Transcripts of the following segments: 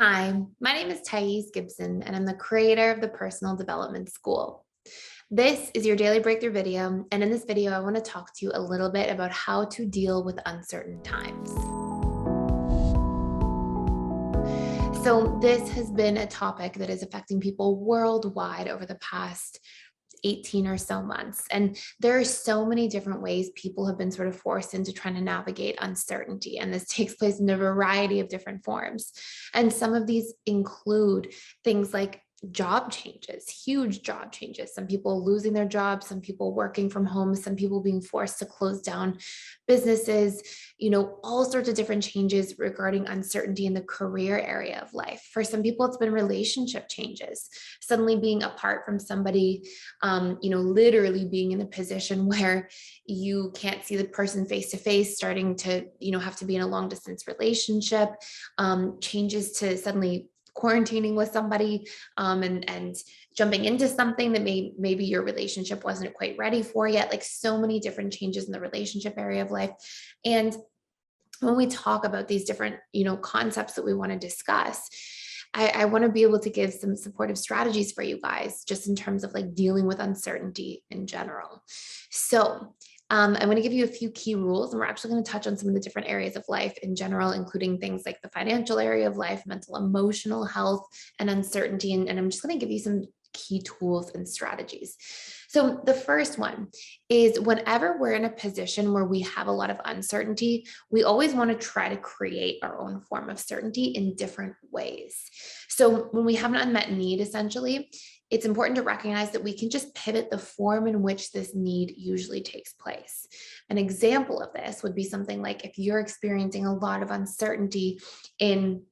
Hi, my name is Thais Gibson, and I'm the creator of the Personal Development School. This is your daily breakthrough video, and in this video, I want to talk to you a little bit about how to deal with uncertain times. So this has been a topic that is affecting people worldwide over the past 18 or so months. And there are so many different ways people have been sort of forced into trying to navigate uncertainty. And this takes place in a variety of different forms. And some of these include things like job changes, huge job changes, some people losing their jobs, some people working from home, some people being forced to close down businesses, all sorts of different changes regarding uncertainty in the career area of life. For some people, it's been relationship changes, suddenly being apart from somebody, literally being in a position where you can't see the person face to face, starting to, have to be in a long distance relationship, changes to suddenly quarantining with somebody, and jumping into something that maybe your relationship wasn't quite ready for yet, like so many different changes in the relationship area of life. And when we talk about these different, concepts that we want to discuss, I want to be able to give some supportive strategies for you guys, just in terms of like dealing with uncertainty in general. So I'm going to give you a few key rules, and we're actually going to touch on some of the different areas of life in general, including things like the financial area of life, mental, emotional health, and uncertainty. And I'm just going to give you some key tools and strategies. So the first one is, whenever we're in a position where we have a lot of uncertainty, we always want to try to create our own form of certainty in different ways. So when we have an unmet need, essentially, it's important to recognize that we can just pivot the form in which this need usually takes place. An example of this would be something like, if you're experiencing a lot of uncertainty in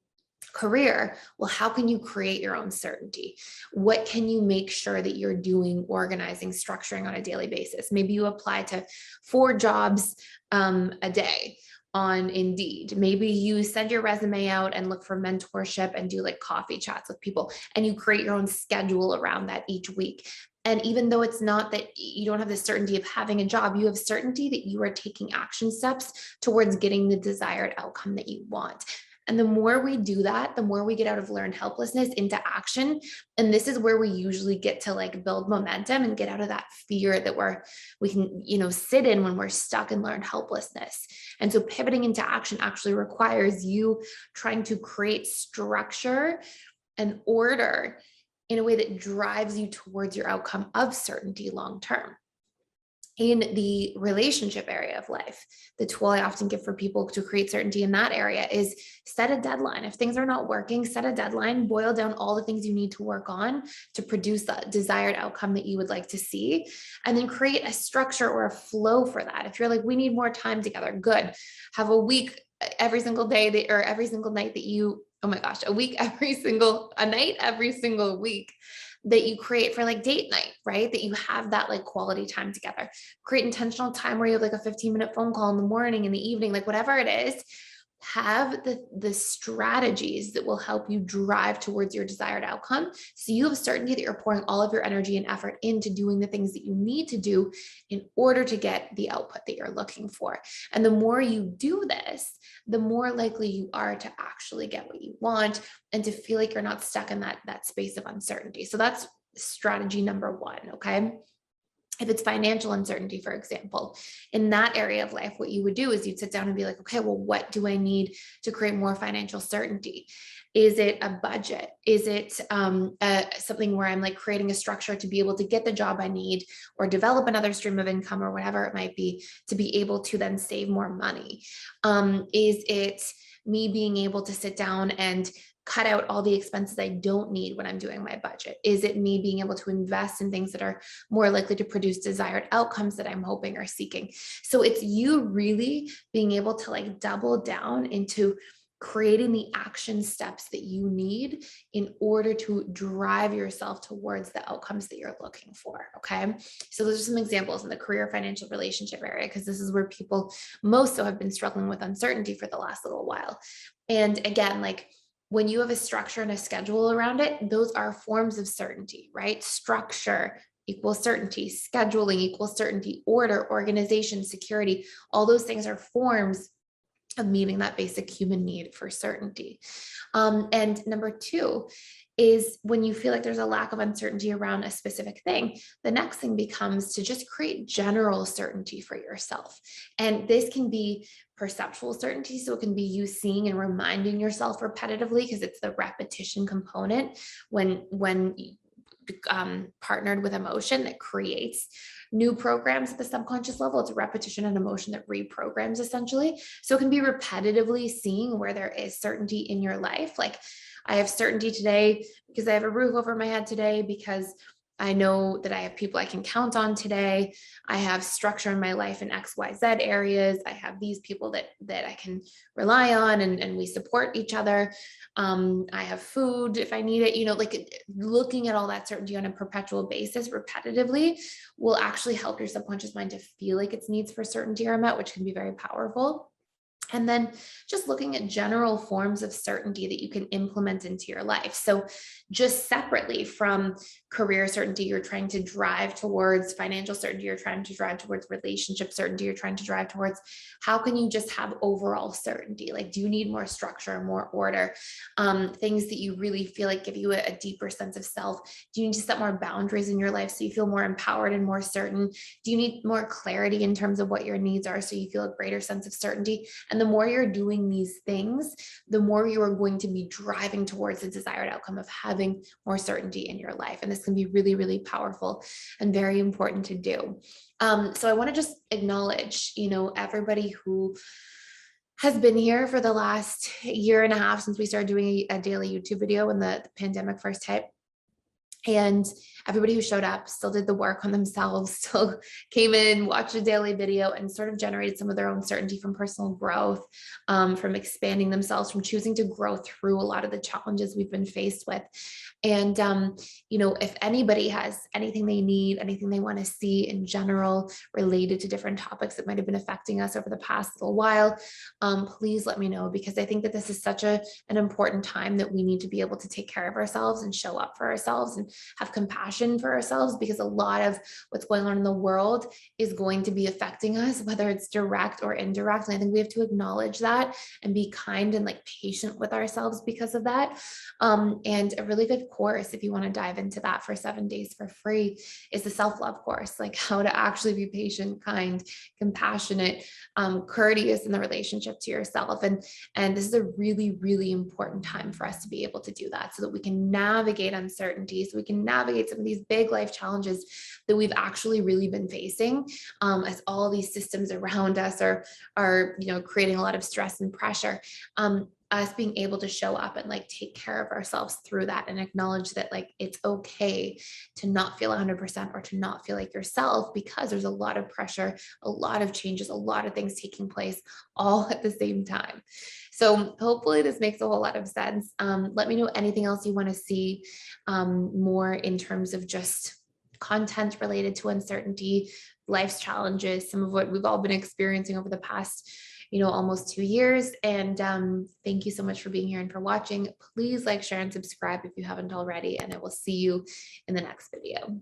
career, well, how can you create your own certainty? What can you make sure that you're doing, organizing, structuring on a daily basis? Maybe you apply to 4 jobs a day on Indeed. Maybe you send your resume out and look for mentorship and do like coffee chats with people, and you create your own schedule around that each week. And even though it's not that you don't have the certainty of having a job, you have certainty that you are taking action steps towards getting the desired outcome that you want. And the more we do that, the more we get out of learned helplessness into action. And this is where we usually get to like build momentum and get out of that fear that we can, sit in when we're stuck in learned helplessness. And so pivoting into action actually requires you trying to create structure and order in a way that drives you towards your outcome of certainty long term. In the relationship area of life, the tool I often give for people to create certainty in that area is set a deadline. If things are not working, set a deadline, boil down all the things you need to work on to produce the desired outcome that you would like to see, and then create a structure or a flow for that. If you're like, we need more time together, good. Have a week every single day or every single night that you, oh my gosh, a night every single week that you create for like date night, right? That you have that like quality time together. Create intentional time where you have like a 15-minute phone call in the morning, in the evening, like whatever it is. Have the strategies that will help you drive towards your desired outcome, so you have certainty that you're pouring all of your energy and effort into doing the things that you need to do in order to get the output that you're looking for. And the more you do this, the more likely you are to actually get what you want and to feel like you're not stuck in that space of uncertainty. So that's strategy number 1, okay? If it's financial uncertainty, for example, in that area of life, what you would do is you'd sit down and be like, okay, well, what do I need to create more financial certainty? Is it a budget? Is it something where I'm like creating a structure to be able to get the job I need, or develop another stream of income, or whatever it might be, to be able to then save more money? Is it me being able to sit down and cut out all the expenses I don't need when I'm doing my budget? Is it me being able to invest in things that are more likely to produce desired outcomes that I'm hoping or seeking? So it's you really being able to like double down into creating the action steps that you need in order to drive yourself towards the outcomes that you're looking for. Okay. So those are some examples in the career, financial, relationship area, because this is where people most so have been struggling with uncertainty for the last little while. And again, like, when you have a structure and a schedule around it, those are forms of certainty, right? Structure equals certainty, scheduling equals certainty, order, organization, security, all those things are forms of meeting that basic human need for certainty. And number two is when you feel like there's a lack of uncertainty around a specific thing, the next thing becomes to just create general certainty for yourself. And this can be perceptual certainty. So it can be you seeing and reminding yourself repetitively, because it's the repetition component when partnered with emotion that creates new programs at the subconscious level. It's a repetition and emotion that reprograms essentially. So it can be repetitively seeing where there is certainty in your life. Like, I have certainty today because I have a roof over my head today, because I know that I have people I can count on today. I have structure in my life in XYZ areas. I have these people that I can rely on, and we support each other. I have food if I need it, like looking at all that certainty on a perpetual basis repetitively will actually help your subconscious mind to feel like its needs for certainty are met, which can be very powerful. And then just looking at general forms of certainty that you can implement into your life. So just separately from career certainty, you're trying to drive towards financial certainty, you're trying to drive towards relationship certainty, you're trying to drive towards how can you just have overall certainty? Like, do you need more structure, more order, things that you really feel like give you a deeper sense of self? Do you need to set more boundaries in your life so you feel more empowered and more certain? Do you need more clarity in terms of what your needs are so you feel a greater sense of certainty? And the more you're doing these things, the more you are going to be driving towards the desired outcome of having more certainty in your life. And this can be really, really powerful and very important to do. So I want to just acknowledge, everybody who has been here for the last year and a half since we started doing a daily YouTube video when the pandemic first hit. And everybody who showed up still did the work on themselves, still came in, watched a daily video, and sort of generated some of their own certainty from personal growth, from expanding themselves, from choosing to grow through a lot of the challenges we've been faced with. And, if anybody has anything they need, anything they want to see in general related to different topics that might have been affecting us over the past little while, please let me know, because I think that this is such an important time that we need to be able to take care of ourselves and show up for ourselves and have compassion for ourselves, because a lot of what's going on in the world is going to be affecting us, whether it's direct or indirect. And I think we have to acknowledge that and be kind and patient with ourselves because of that. And a really good course, if you want to dive into that for 7 days for free, is the self-love course, like how to actually be patient, kind, compassionate, courteous in the relationship to yourself. And this is a really, really important time for us to be able to do that, so that we can navigate uncertainty, so we can navigate some of these big life challenges that we've actually really been facing, as all these systems around us are creating a lot of stress and pressure. Us being able to show up and take care of ourselves through that, and acknowledge that it's okay to not feel 100% or to not feel like yourself, because there's a lot of pressure, a lot of changes, a lot of things taking place all at the same time. So hopefully this makes a whole lot of sense. Let me know anything else you want to see more in terms of just content related to uncertainty, life's challenges, some of what we've all been experiencing over the past almost 2 years. And thank you so much for being here and for watching. Please share, and subscribe if you haven't already, and I will see you in the next video.